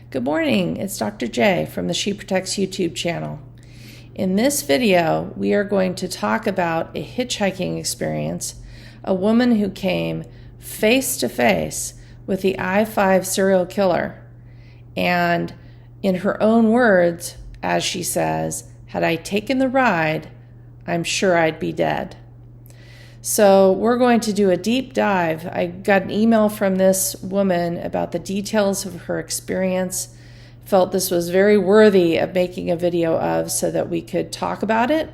Good morning, it's Dr. J from the She Protects YouTube channel. In this video, we are going to talk about a hitchhiking experience, a woman who came face to face with the I-5 serial killer. And in her own words, as she says, had I taken the ride, I'm sure I'd be dead. So we're going to do a deep dive. I got an email from this woman about the details of her experience. Felt this was very worthy of making a video of so that we could talk about it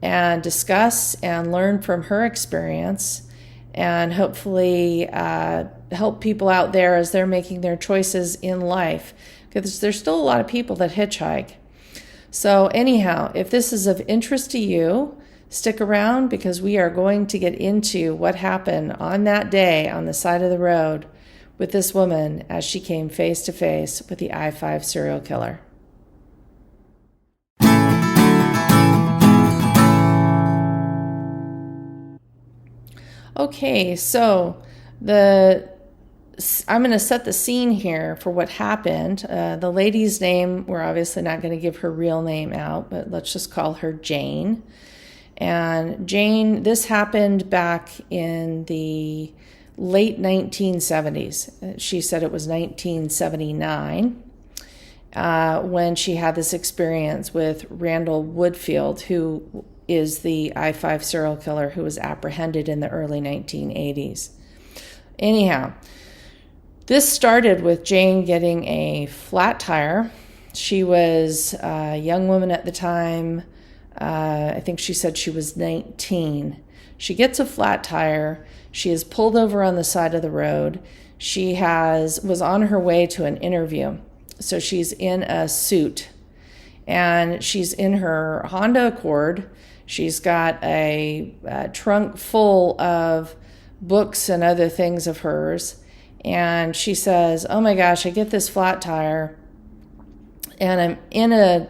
and discuss and learn from her experience and hopefully help people out there as they're making their choices in life. Because there's still a lot of people that hitchhike. So anyhow, if this is of interest to you, stick around because we are going to get into what happened on that day on the side of the road with this woman as she came face to face with the I-5 serial killer. Okay, so I'm going to set the scene here for what happened. The lady's name, we're obviously not going to give her real name out, but let's just call her Jane. And Jane, this happened back in the late 1970s. She said it was 1979 when she had this experience with Randall Woodfield, who is the I-5 serial killer who was apprehended in the early 1980s. Anyhow, this started with Jane getting a flat tire. She was a young woman at the time. I think she said she was 19. She gets a flat tire. She is pulled over on the side of the road. She was on her way to an interview. So she's in a suit and she's in her Honda Accord. She's got a trunk full of books and other things of hers. And she says, oh my gosh, I get this flat tire and I'm in a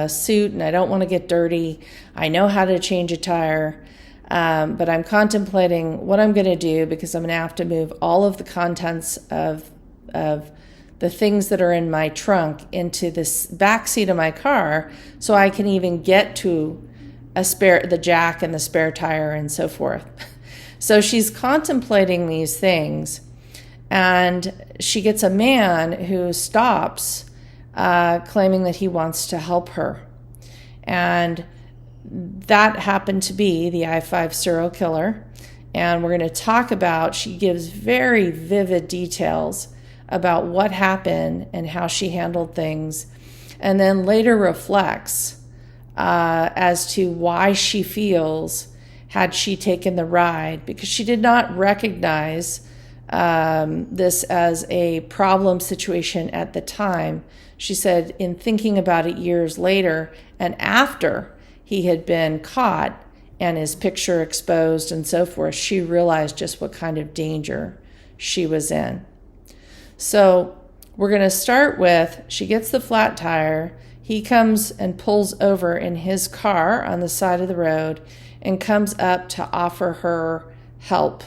suit and I don't want to get dirty. I know how to change a tire, but I'm contemplating what I'm going to do because I'm going to have to move all of the contents of the things that are in my trunk into this back seat of my car so I can even get to the jack and the spare tire and so forth. So she's contemplating these things and she gets a man who stops claiming that he wants to help her. And that happened to be the I-5 serial killer. And we're going to talk about, she gives very vivid details about what happened and how she handled things, and then later reflects as to why she feels had she taken the ride, because she did not recognize this as a problem situation at the time. She said in thinking about it years later and after he had been caught and his picture exposed and so forth, she realized just what kind of danger she was in. So we're going to start with, she gets the flat tire. He comes and pulls over in his car on the side of the road and comes up to offer her help.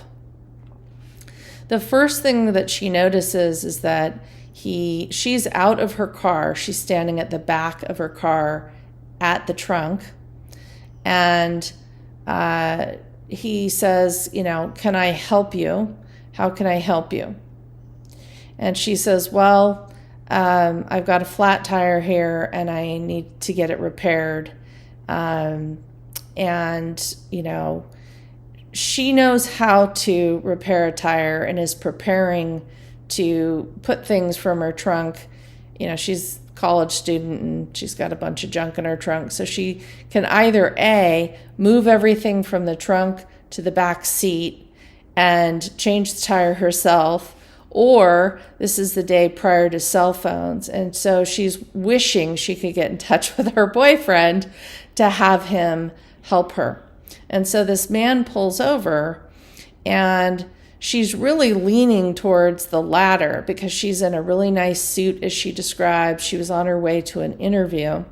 The first thing that she notices is that she's out of her car. She's standing at the back of her car at the trunk. And he says, can I help you? How can I help you? And she says, well, I've got a flat tire here and I need to get it repaired. She knows how to repair a tire and is preparing to put things from her trunk. She's a college student and she's got a bunch of junk in her trunk. So she can either A, move everything from the trunk to the back seat and change the tire herself, or this is the day prior to cell phones. And so she's wishing she could get in touch with her boyfriend to have him help her. And so this man pulls over and she's really leaning towards the latter because she's in a really nice suit, as she described. She was on her way to an interview.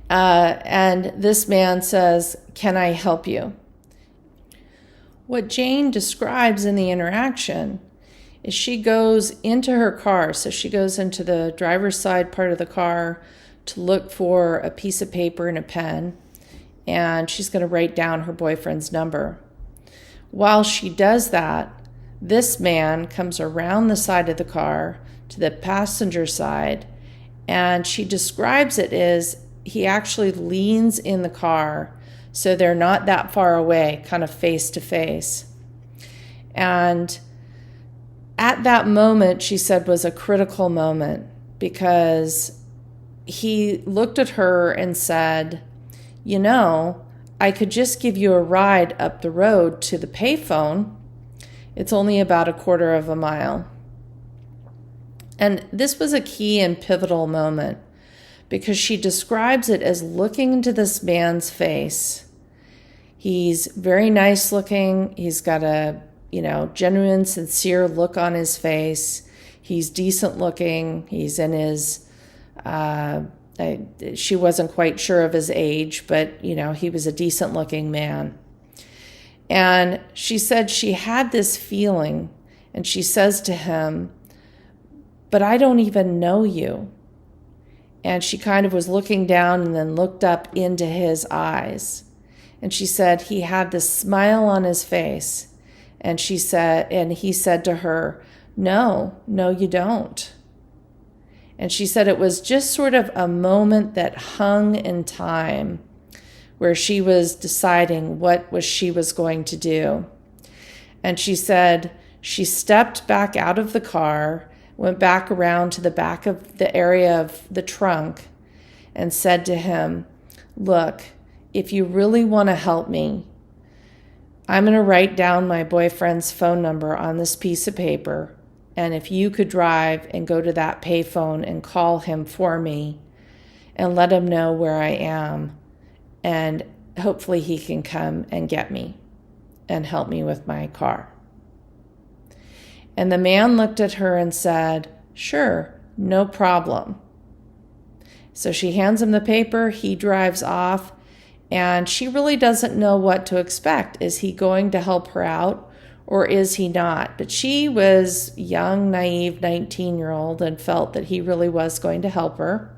And this man says, can I help you? What Jane describes in the interaction is she goes into her car. So she goes into the driver's side part of the car to look for a piece of paper and a pen, and she's going to write down her boyfriend's number. While she does that, this man comes around the side of the car to the passenger side, and she describes it as he actually leans in the car so they're not that far away, kind of face to face. And at that moment, she said, was a critical moment, because he looked at her and said, you know, I could just give you a ride up the road to the payphone. It's only about a quarter of a mile. And this was a key and pivotal moment, because she describes it as looking into this man's face. He's very nice looking. He's got a, genuine, sincere look on his face. He's decent looking. He's in his, she wasn't quite sure of his age, but, he was a decent looking man. And she said she had this feeling, and she says to him, but I don't even know you. And she kind of was looking down and then looked up into his eyes. And she said he had this smile on his face. And he said to her, no, you don't. And she said it was just sort of a moment that hung in time, where she was deciding what she was going to do. And she said she stepped back out of the car, went back around to the back of the area of the trunk, and said to him, look, if you really want to help me, I'm going to write down my boyfriend's phone number on this piece of paper, and if you could drive and go to that payphone and call him for me and let him know where I am, and hopefully he can come and get me and help me with my car. And the man looked at her and said, sure, no problem. So she hands him the paper, he drives off, and she really doesn't know what to expect. Is he going to help her out, or is he not? But she was young, naive, 19-year-old and felt that he really was going to help her.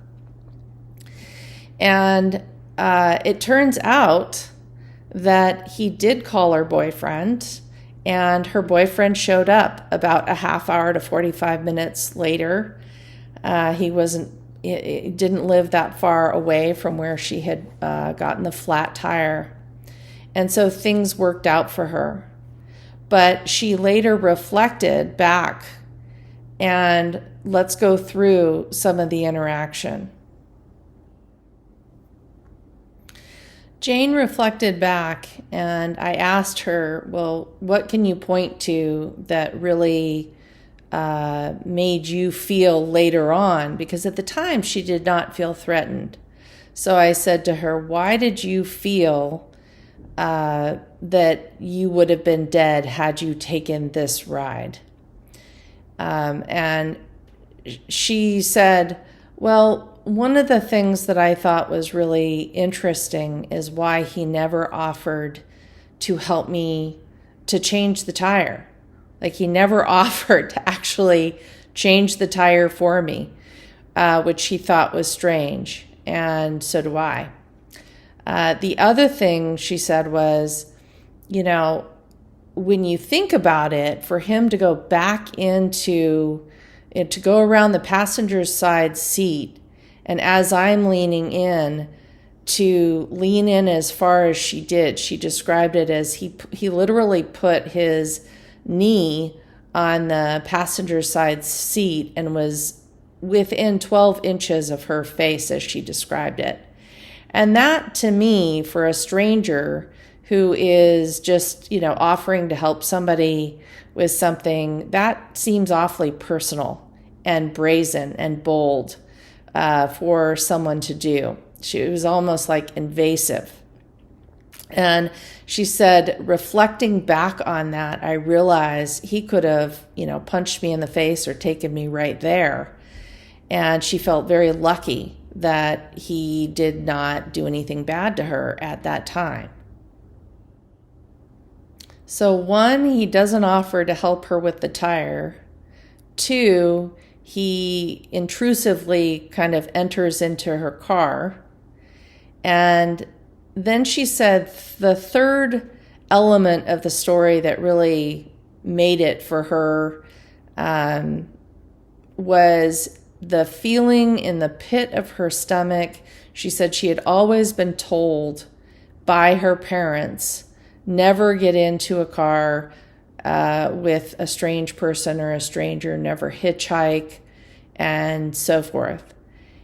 And it turns out that he did call her boyfriend, and her boyfriend showed up about a half hour to 45 minutes later. He didn't live that far away from where she had gotten the flat tire. And so things worked out for her. But she later reflected back, and let's go through some of the interaction. Jane reflected back, and I asked her, well, what can you point to that really made you feel later on? Because at the time she did not feel threatened. So I said to her, why did you feel that you would have been dead had you taken this ride? And she said, well, one of the things that I thought was really interesting is why he never offered to help me to change the tire. Like, he never offered to actually change the tire for me, which he thought was strange. And so do I. The other thing she said was, when you think about it, for him to go back to go around the passenger's side seat, and as I'm leaning in, to lean in as far as she did, she described it as he literally put his knee on the passenger side seat and was within 12 inches of her face, as she described it. And that, to me, for a stranger who is just, offering to help somebody with something, that seems awfully personal and brazen and bold for someone to do. It was almost like invasive. And she said, reflecting back on that, I realized he could have, punched me in the face or taken me right there. And she felt very lucky that he did not do anything bad to her at that time. So one, he doesn't offer to help her with the tire. 2, he intrusively kind of enters into her car. And then she said the third element of the story that really made it for her was the feeling in the pit of her stomach. She said she had always been told by her parents, never get into a car with a strange person or a stranger, never hitchhike, and so forth.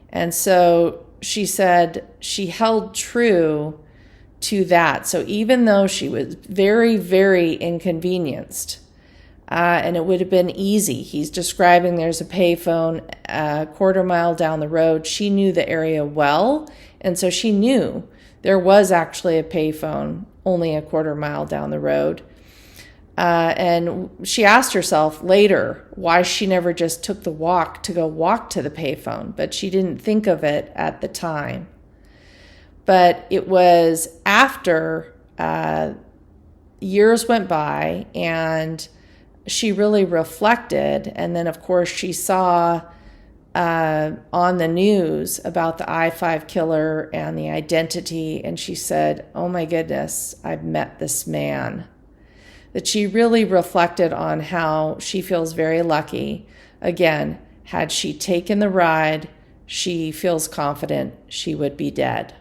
And so she said she held true to that. So even though she was very, very inconvenienced, and it would have been easy. He's describing there's a payphone a quarter mile down the road. She knew the area well, and so she knew there was actually a payphone only a quarter mile down the road. And she asked herself later why she never just took the walk to go walk to the payphone, but she didn't think of it at the time. But it was after years went by and she really reflected, and then of course she saw on the news about the I-5 killer and the identity, and she said, oh my goodness, I've met this man. That she really reflected on how she feels very lucky. Again, had she taken the ride, she feels confident she would be dead.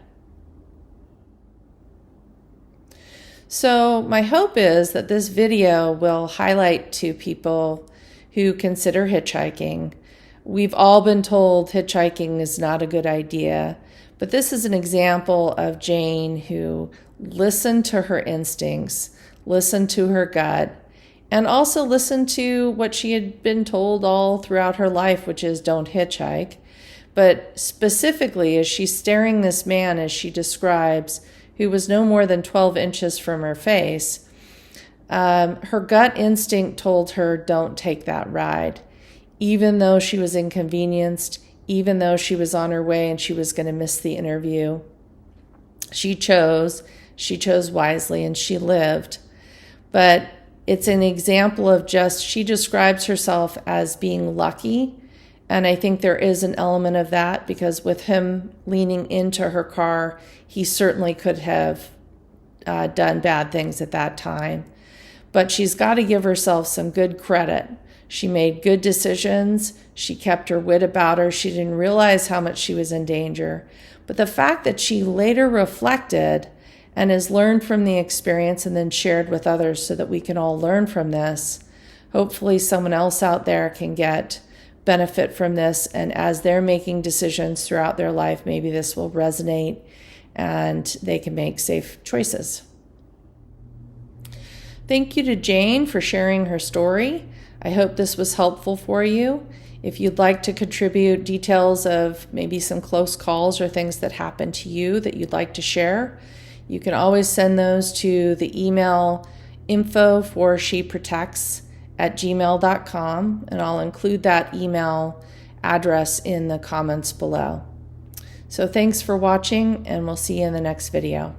So my hope is that this video will highlight to people who consider hitchhiking. We've all been told hitchhiking is not a good idea, but this is an example of Jane who listened to her instincts, listened to her gut, and also listened to what she had been told all throughout her life, which is don't hitchhike. But specifically, as she's staring this man, as she describes, who was no more than 12 inches from her face, her gut instinct told her don't take that ride. Even though she was inconvenienced, even though she was on her way and she was going to miss the interview, she chose wisely and she lived. But it's an example of she describes herself as being lucky. And I think there is an element of that because with him leaning into her car, he certainly could have done bad things at that time. But she's got to give herself some good credit. She made good decisions. She kept her wit about her. She didn't realize how much she was in danger. But the fact that she later reflected and has learned from the experience and then shared with others so that we can all learn from this, hopefully someone else out there can get benefit from this, and as they're making decisions throughout their life, maybe this will resonate and they can make safe choices. Thank you to Jane for sharing her story. I hope this was helpful for you. If you'd like to contribute details of maybe some close calls or things that happened to you that you'd like to share, you can always send those to the email info4sheprotects@gmail.com, and I'll include that email address in the comments below. So thanks for watching, and we'll see you in the next video.